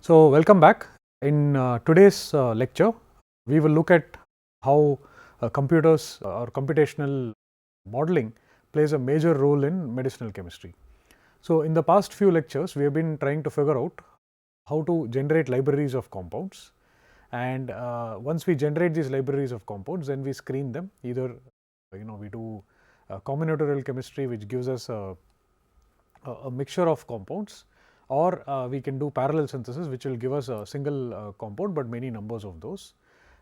So, welcome back. In today's lecture, we will look at how computers or computational modeling plays a major role in medicinal chemistry. So, in the past few lectures, we have been trying to figure out how to generate libraries of compounds, and once we generate these libraries of compounds, then we screen them. Either we do combinatorial chemistry, which gives us a mixture of compounds, or we can do parallel synthesis, which will give us a single compound, but many numbers of those,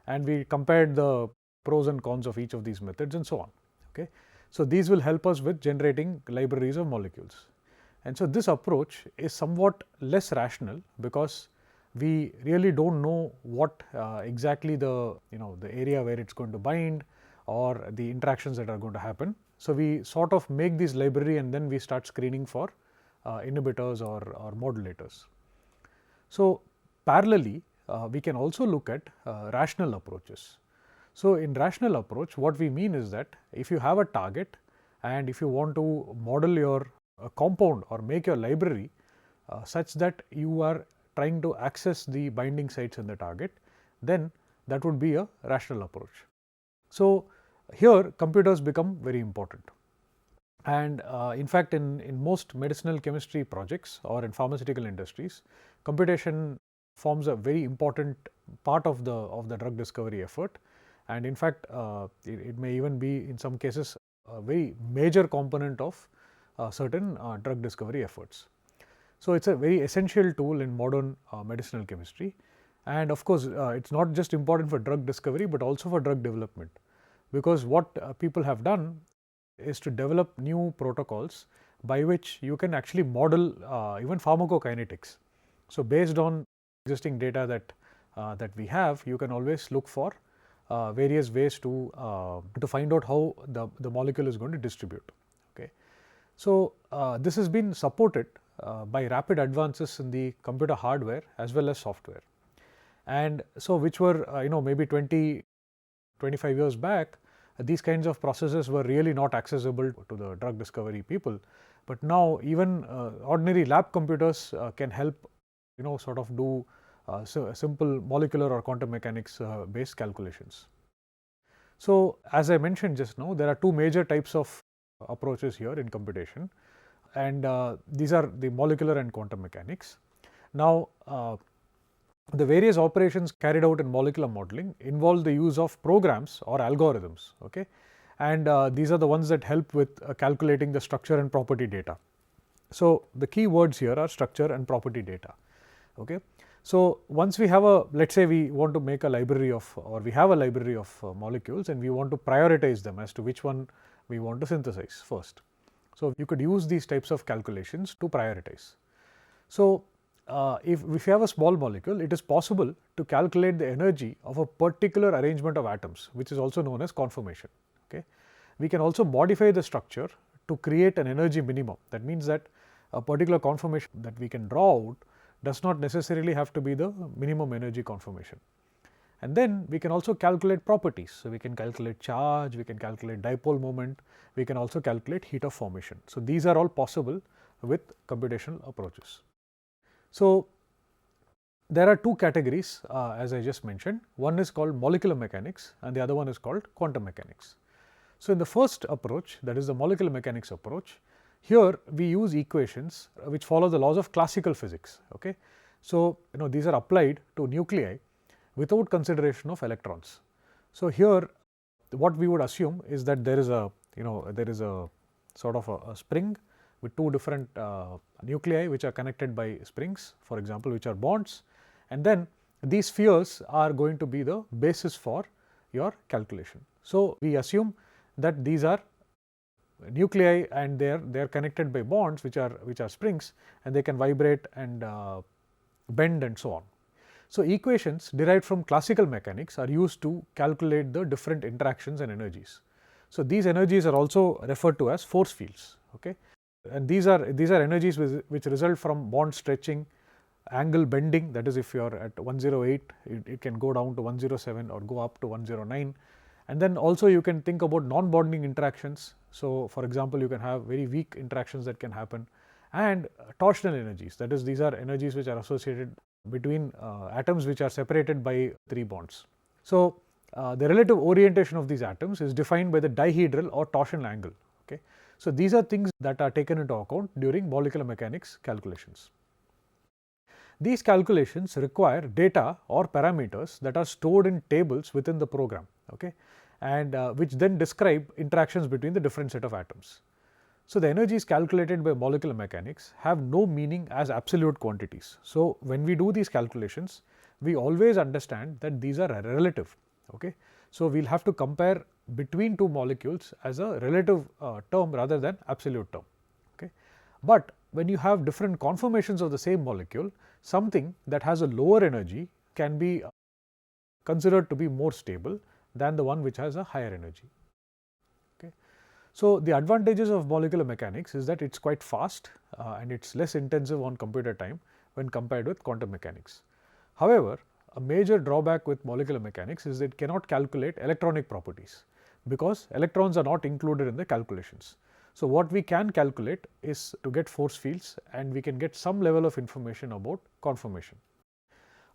and we compared the pros and cons of each of these methods and so on. Okay. So, these will help us with generating libraries of molecules, and so this approach is somewhat less rational, because we really do not know what exactly the area where it is going to bind or the interactions that are going to happen. So, we sort of make this library and then we start screening for inhibitors or modulators. So, parallelly we can also look at rational approaches. So, in rational approach, what we mean is that if you have a target and if you want to model your compound or make your library such that you are trying to access the binding sites in the target, then that would be a rational approach. So, here computers become very important, and in fact, in most medicinal chemistry projects or in pharmaceutical industries, computation forms a very important part of the drug discovery effort, and in fact, it may even be in some cases a very major component of certain drug discovery efforts. So, it is a very essential tool in modern medicinal chemistry, and of course, it is not just important for drug discovery, but also for drug development, because what people have done is to develop new protocols by which you can actually model even pharmacokinetics. So, based on existing data that we have, you can always look for various ways to find out how the molecule is going to distribute. Okay. So, this has been supported by rapid advances in the computer hardware as well as software, and so which were maybe 20-25 years back, these kinds of processes were really not accessible to the drug discovery people, but now even ordinary lab computers can help sort of do simple molecular or quantum mechanics based calculations. So, as I mentioned just now, there are two major types of approaches here in computation, and these are the molecular and quantum mechanics. Now, the various operations carried out in molecular modeling involve the use of programs or algorithms, okay, and these are the ones that help with calculating the structure and property data. So, the key words here are structure and property data. Okay. So, once we have let us say we want to make a library of, or we have a library of molecules, and we want to prioritize them as to which one we want to synthesize first. So, you could use these types of calculations to prioritize. So, if you have a small molecule, it is possible to calculate the energy of a particular arrangement of atoms, which is also known as conformation. Okay. We can also modify the structure to create an energy minimum. That means that a particular conformation that we can draw out does not necessarily have to be the minimum energy conformation. And then we can also calculate properties. So, we can calculate charge, we can calculate dipole moment, we can also calculate heat of formation. So, these are all possible with computational approaches. So, there are two categories as I just mentioned. One is called molecular mechanics and the other one is called quantum mechanics. So, in the first approach, that is the molecular mechanics approach, here we use equations which follow the laws of classical physics. Okay. So, these are applied to nuclei without consideration of electrons. So, here what we would assume is that there is a sort of a spring with two different nuclei which are connected by springs, for example, which are bonds, and then these spheres are going to be the basis for your calculation. So, we assume that these are nuclei and they are connected by bonds which are springs, and they can vibrate and bend and so on. So, equations derived from classical mechanics are used to calculate the different interactions and energies. So, these energies are also referred to as force fields. Okay. And these are energies which result from bond stretching, angle bending, that is if you are at 108, it can go down to 107 or go up to 109. And then also you can think about non-bonding interactions. So, for example, you can have very weak interactions that can happen, and torsional energies, that is these are energies which are associated between atoms which are separated by 3 bonds. So, the relative orientation of these atoms is defined by the dihedral or torsion angle. Okay. So, these are things that are taken into account during molecular mechanics calculations. These calculations require data or parameters that are stored in tables within the program, okay, and which then describe interactions between the different set of atoms. So, the energies calculated by molecular mechanics have no meaning as absolute quantities. So, when we do these calculations, we always understand that these are relative. Okay. So, we will have to compare between two molecules as a relative term rather than absolute term. Okay. But when you have different conformations of the same molecule, something that has a lower energy can be considered to be more stable than the one which has a higher energy. Okay. So, the advantages of molecular mechanics is that it is quite fast and it is less intensive on computer time when compared with quantum mechanics. However, a major drawback with molecular mechanics is that it cannot calculate electronic properties, because electrons are not included in the calculations. So, what we can calculate is to get force fields, and we can get some level of information about conformation.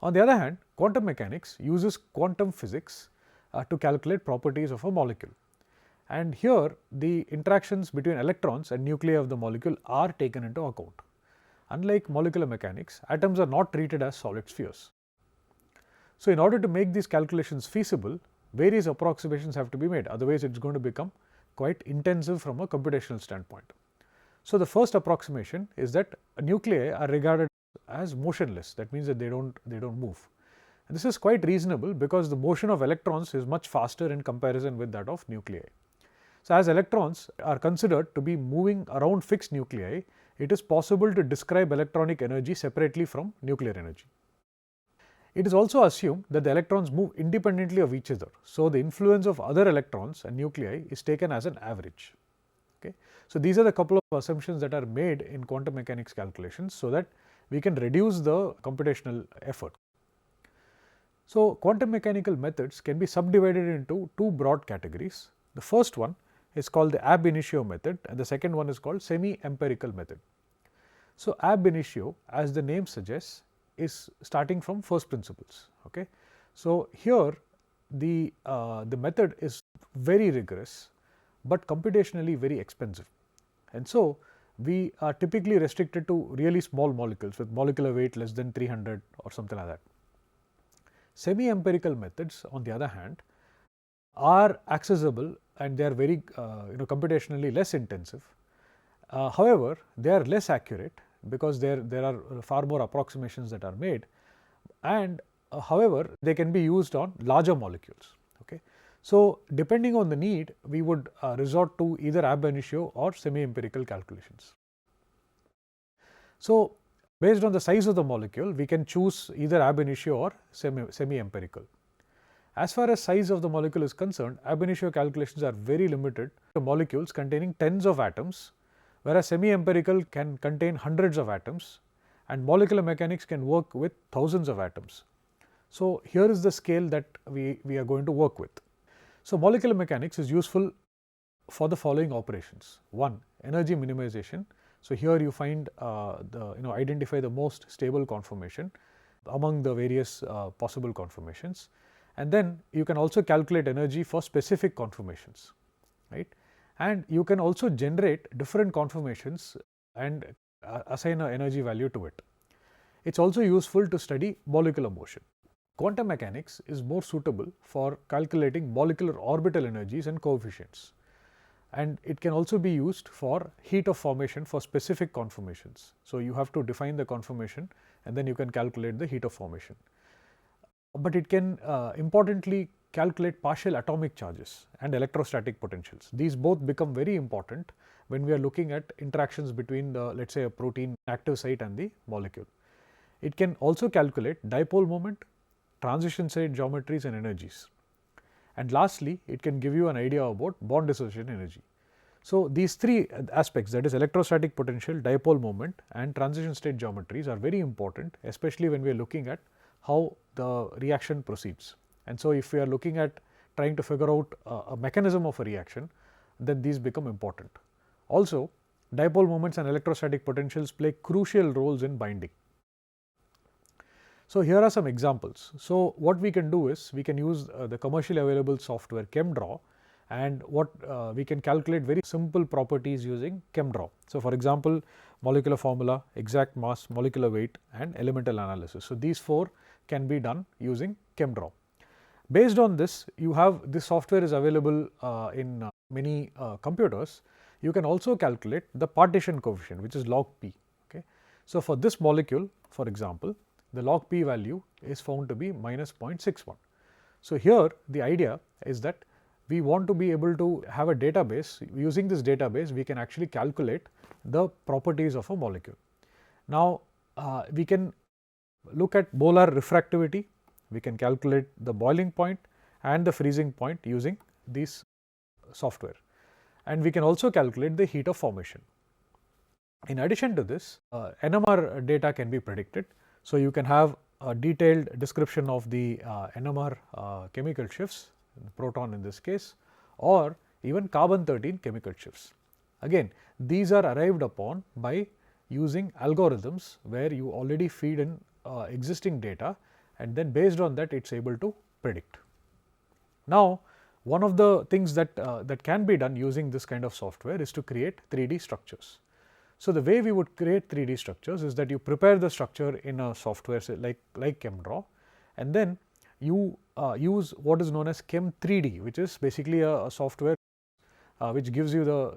On the other hand, quantum mechanics uses quantum physics to calculate properties of a molecule, and here the interactions between electrons and nuclei of the molecule are taken into account. Unlike molecular mechanics, atoms are not treated as solid spheres. So, in order to make these calculations feasible, various approximations have to be made, otherwise it is going to become quite intensive from a computational standpoint. So, the first approximation is that nuclei are regarded as motionless, that means that they do not move. And this is quite reasonable, because the motion of electrons is much faster in comparison with that of nuclei. So, as electrons are considered to be moving around fixed nuclei, it is possible to describe electronic energy separately from nuclear energy. It is also assumed that the electrons move independently of each other. So, the influence of other electrons and nuclei is taken as an average. Okay. So, these are the couple of assumptions that are made in quantum mechanics calculations, so that we can reduce the computational effort. So, quantum mechanical methods can be subdivided into two broad categories. The first one is called the ab initio method, and the second one is called semi-empirical method. So, ab initio, as the name suggests, is starting from first principles. Okay. So, here the method is very rigorous, but computationally very expensive, and so we are typically restricted to really small molecules with molecular weight less than 300 or something like that. Semi-empirical methods, on the other hand, are accessible and they are very computationally less intensive. However, they are less accurate, because there are far more approximations that are made, and however, they can be used on larger molecules. Okay. So, depending on the need, we would resort to either ab initio or semi-empirical calculations. So, based on the size of the molecule, we can choose either ab initio or semi-empirical. As far as size of the molecule is concerned, ab initio calculations are very limited to molecules containing tens of atoms, whereas semi-empirical can contain hundreds of atoms, and molecular mechanics can work with thousands of atoms. So, here is the scale that we are going to work with. So, molecular mechanics is useful for the following operations. 1. Energy minimization. So, here you find identify the most stable conformation among the various possible conformations, and then you can also calculate energy for specific conformations, right. And you can also generate different conformations and assign an energy value to it. It is also useful to study molecular motion. Quantum mechanics is more suitable for calculating molecular orbital energies and coefficients, and it can also be used for heat of formation for specific conformations. So, you have to define the conformation and then you can calculate the heat of formation, but it can importantly calculate partial atomic charges and electrostatic potentials. These both become very important when we are looking at interactions between the, let us say, a protein active site and the molecule. It can also calculate dipole moment, transition state geometries and energies. And lastly, it can give you an idea about bond dissociation energy. So, these three aspects, that is electrostatic potential, dipole moment and transition state geometries, are very important, especially when we are looking at how the reaction proceeds. And so, if we are looking at trying to figure out a mechanism of a reaction, then these become important. Also, dipole moments and electrostatic potentials play crucial roles in binding. So, here are some examples. So, what we can do is we can use the commercially available software ChemDraw, and what we can calculate very simple properties using ChemDraw. So, for example, molecular formula, exact mass, molecular weight and elemental analysis. So, these 4 can be done using ChemDraw. Based on this, you have this software is available in many computers. You can also calculate the partition coefficient, which is log p. Okay. So, for this molecule, for example, the log p value is found to be minus 0.61. So, here the idea is that we want to be able to have a database. Using this database, we can actually calculate the properties of a molecule. Now, we can look at molar refractivity, we can calculate the boiling point and the freezing point using this software, and we can also calculate the heat of formation. In addition to this, NMR data can be predicted. So, you can have a detailed description of the NMR chemical shifts, proton in this case, or even carbon 13 chemical shifts. Again, these are arrived upon by using algorithms where you already feed in existing data, and then based on that it is able to predict. Now, one of the things that that can be done using this kind of software is to create 3D structures. So, the way we would create 3D structures is that you prepare the structure in a software like ChemDraw, and then you use what is known as Chem 3D, which is basically a software which gives you the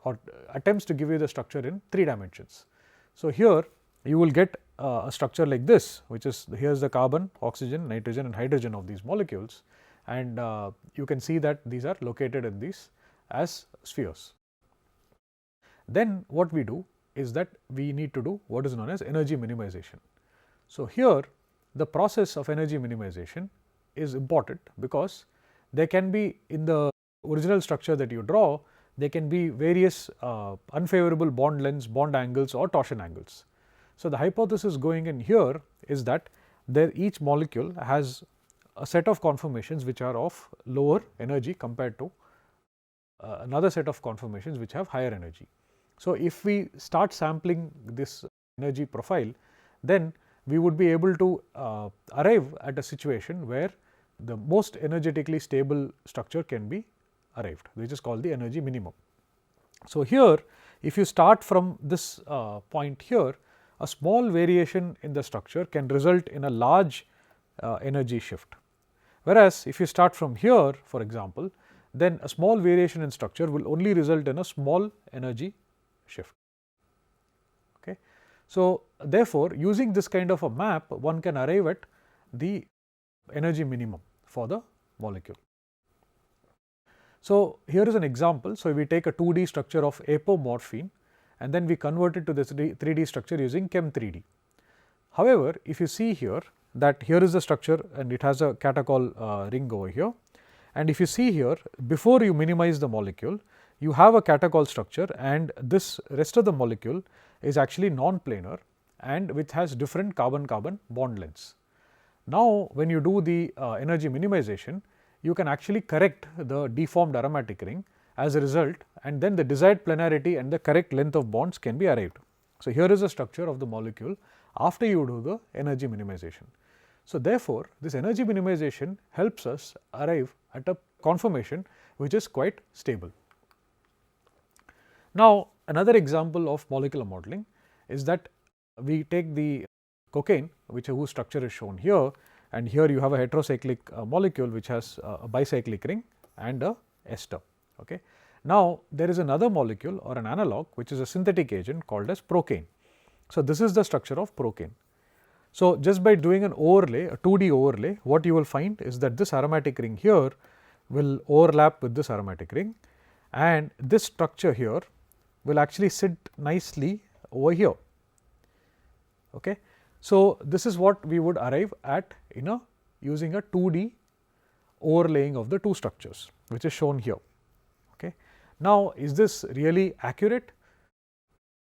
or attempts to give you the structure in 3 dimensions. So, here you will get a structure like this, which is here is the carbon, oxygen, nitrogen and hydrogen of these molecules, and you can see that these are located in these as spheres. Then what we do is that we need to do what is known as energy minimization. So, here the process of energy minimization is important, because there can be in the original structure that you draw, there can be various unfavorable bond lengths, bond angles or torsion angles. So, the hypothesis going in here is that each molecule has a set of conformations which are of lower energy compared to another set of conformations which have higher energy. So, if we start sampling this energy profile, then we would be able to arrive at a situation where the most energetically stable structure can be arrived, which is called the energy minimum. So, here if you start from this point here, a small variation in the structure can result in a large energy shift, whereas if you start from here, for example, then a small variation in structure will only result in a small energy shift. Okay. So, therefore, using this kind of a map, one can arrive at the energy minimum for the molecule. So, here is an example. So, we take a 2D structure of apomorphine and then we convert it to this 3D structure using Chem 3D. However, if you see here that here is the structure and it has a catechol ring over here, and if you see here, before you minimize the molecule, you have a catechol structure, and this rest of the molecule is actually non-planar and which has different carbon-carbon bond lengths. Now, when you do the energy minimization, you can actually correct the deformed aromatic ring as a result, and then the desired planarity and the correct length of bonds can be arrived. So, here is the structure of the molecule after you do the energy minimization. So, therefore, this energy minimization helps us arrive at a conformation which is quite stable. Now, another example of molecular modeling is that we take the cocaine, whose structure is shown here, and here you have a heterocyclic molecule which has a bicyclic ring and a ester. Okay. Now, there is another molecule or an analog which is a synthetic agent called as procaine. So, this is the structure of procaine. So, just by doing an overlay, a 2D overlay, what you will find is that this aromatic ring here will overlap with this aromatic ring, and this structure here will actually sit nicely over here. Okay. So, this is what we would arrive at in using a 2D overlaying of the two structures, which is shown here. Okay. Now, is this really accurate?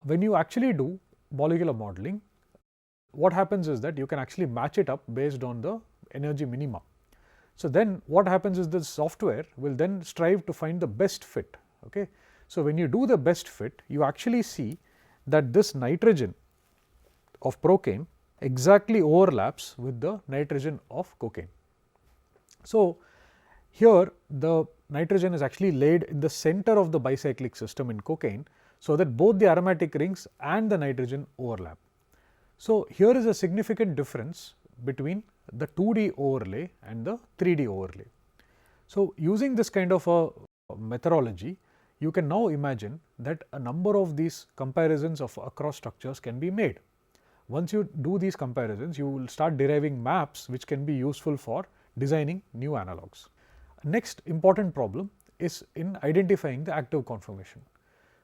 When you actually do molecular modeling, what happens is that you can actually match it up based on the energy minima. So, then what happens is the software will then strive to find the best fit. Okay. So, when you do the best fit, you actually see that this nitrogen of procaine exactly overlaps with the nitrogen of cocaine. So, here the nitrogen is actually laid in the center of the bicyclic system in cocaine, so that both the aromatic rings and the nitrogen overlap. So, here is a significant difference between the 2D overlay and the 3D overlay. So, using this kind of a methodology, you can now imagine that a number of these comparisons of across structures can be made. Once you do these comparisons, you will start deriving maps which can be useful for designing new analogs. Next important problem is in identifying the active conformation.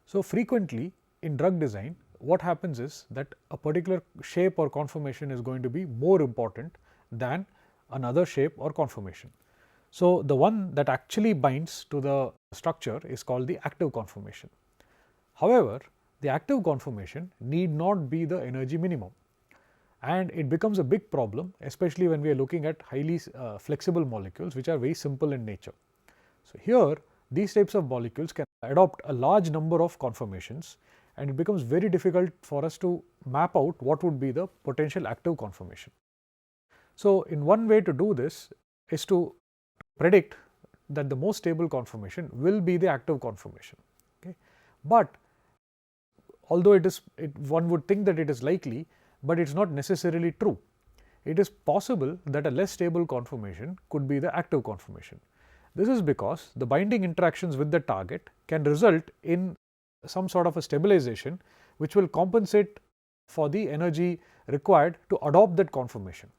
So, frequently in drug design, what happens is that a particular shape or conformation is going to be more important than another shape or conformation. So, the one that actually binds to the structure is called the active conformation. However, the active conformation need not be the energy minimum, and it becomes a big problem, especially when we are looking at highly flexible molecules which are very simple in nature. So, here these types of molecules can adopt a large number of conformations, and it becomes very difficult for us to map out what would be the potential active conformation. So, in one way to do this is to predict that the most stable conformation will be the active conformation. Okay. But although one would think that it is likely, but it is not necessarily true. It is possible that a less stable conformation could be the active conformation. This is because the binding interactions with the target can result in some sort of a stabilization which will compensate for the energy required to adopt that conformation.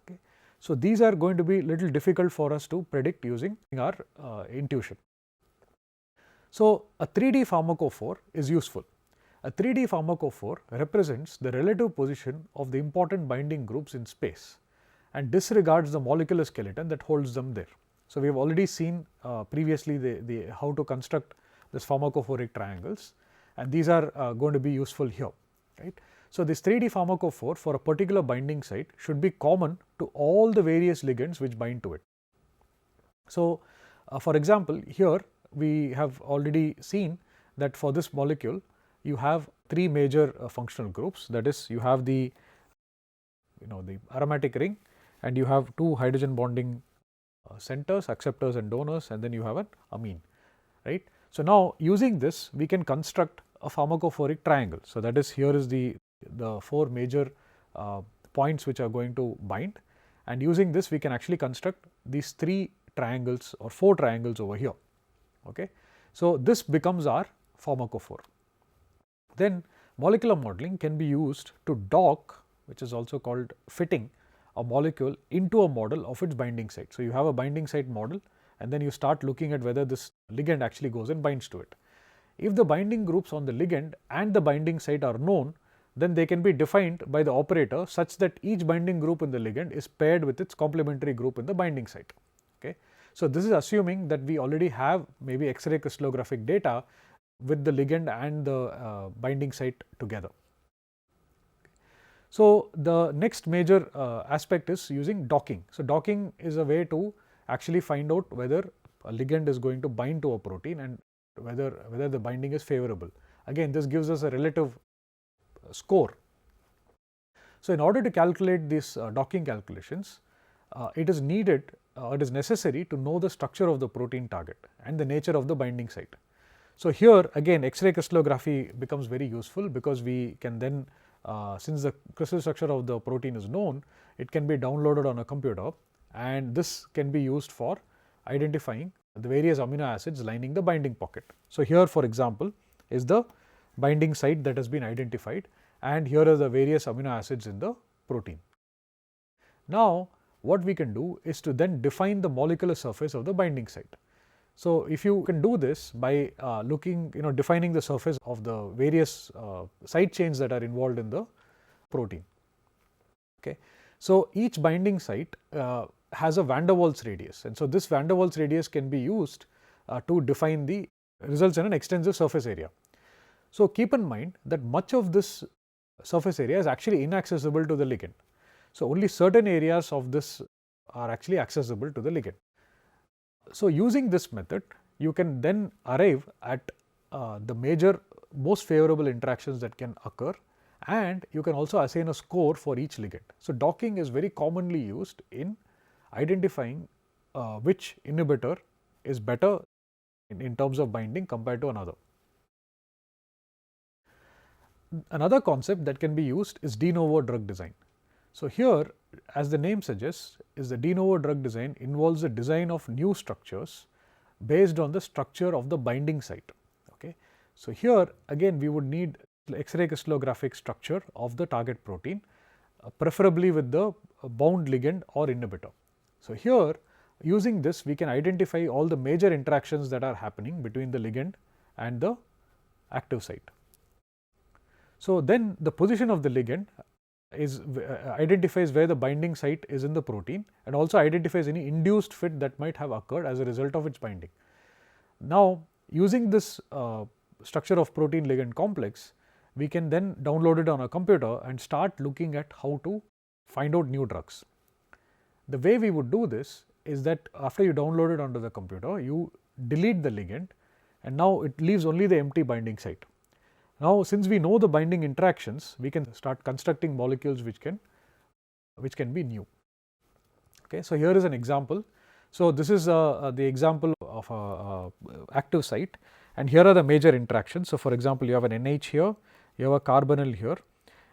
Okay. So, these are going to be little difficult for us to predict using our intuition. So, a 3D pharmacophore is useful. A 3D pharmacophore represents the relative position of the important binding groups in space and disregards the molecular skeleton that holds them there. So, we have already seen previously how to construct this pharmacophoric triangles, and these are going to be useful here, right. So, this 3D pharmacophore for a particular binding site should be common to all the various ligands which bind to it. So, for example, here we have already seen that for this molecule you have three major functional groups, that is, you have the aromatic ring, and you have two hydrogen bonding centers, acceptors and donors, and then you have an amine, right. So, now using this we can construct a pharmacophoric triangle. So, that is, here is the four major points which are going to bind, and using this we can actually construct these three triangles or four triangles over here. Okay. So, this becomes our pharmacophore. Then molecular modeling can be used to dock, which is also called fitting, a molecule into a model of its binding site. So, you have a binding site model, and then you start looking at whether this ligand actually goes and binds to it. If the binding groups on the ligand and the binding site are known, then they can be defined by the operator such that each binding group in the ligand is paired with its complementary group in the binding site. Okay. So, this is assuming that we already have maybe X-ray crystallographic data with the ligand and the binding site together. So, the next major aspect is using docking. So, docking is a way to actually find out whether a ligand is going to bind to a protein and whether the binding is favorable. Again, this gives us a relative score. So, in order to calculate these docking calculations, it is necessary to know the structure of the protein target and the nature of the binding site. So, here again X-ray crystallography becomes very useful, because we can then since the crystal structure of the protein is known, it can be downloaded on a computer, and this can be used for identifying the various amino acids lining the binding pocket. So, here for example is the binding site that has been identified, and here are the various amino acids in the protein. Now, what we can do is to then define the molecular surface of the binding site. So, if you can do this by defining the surface of the various side chains that are involved in the protein. Okay. So, each binding site has a van der Waals radius, and so this van der Waals radius can be used to define the results in an extensive surface area. So, keep in mind that much of this surface area is actually inaccessible to the ligand. So, only certain areas of this are actually accessible to the ligand. So, using this method, you can then arrive at the most favorable interactions that can occur, and you can also assign a score for each ligand. So, docking is very commonly used in identifying which inhibitor is better in terms of binding compared to another. Another concept that can be used is de novo drug design. So, here as the name suggests, is the de novo drug design involves the design of new structures based on the structure of the binding site. Okay. So, here again we would need X-ray crystallographic structure of the target protein, preferably with the bound ligand or inhibitor. So, here using this we can identify all the major interactions that are happening between the ligand and the active site. So, then the position of the ligand is identifies where the binding site is in the protein, and also identifies any induced fit that might have occurred as a result of its binding. Now, using this structure of protein ligand complex, we can then download it on a computer and start looking at how to find out new drugs. The way we would do this is that after you download it onto the computer, you delete the ligand, and now it leaves only the empty binding site. Now, since we know the binding interactions, we can start constructing molecules which can be new. Okay. So, here is an example. So, this is the example of a active site, and here are the major interactions. So, for example, you have an NH here, you have a carbonyl here,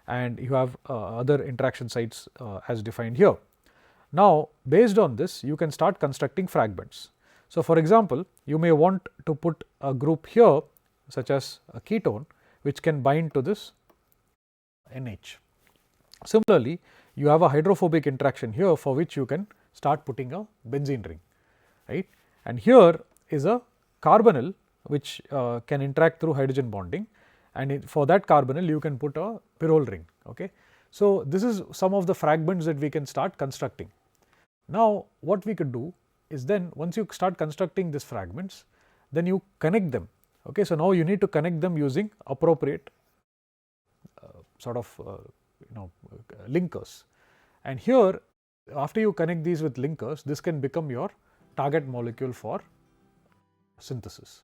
and you have other interaction sites as defined here. Now, based on this, you can start constructing fragments. So, for example, you may want to put a group here such as a ketone which can bind to this NH. Similarly, you have a hydrophobic interaction here for which you can start putting a benzene ring, right. And here is a carbonyl which can interact through hydrogen bonding, and for that carbonyl you can put a pyrrole ring. Okay. So, this is some of the fragments that we can start constructing. Now, what we could do is then once you start constructing these fragments, then you connect them. Okay. So, now you need to connect them using appropriate linkers, and here after you connect these with linkers, this can become your target molecule for synthesis.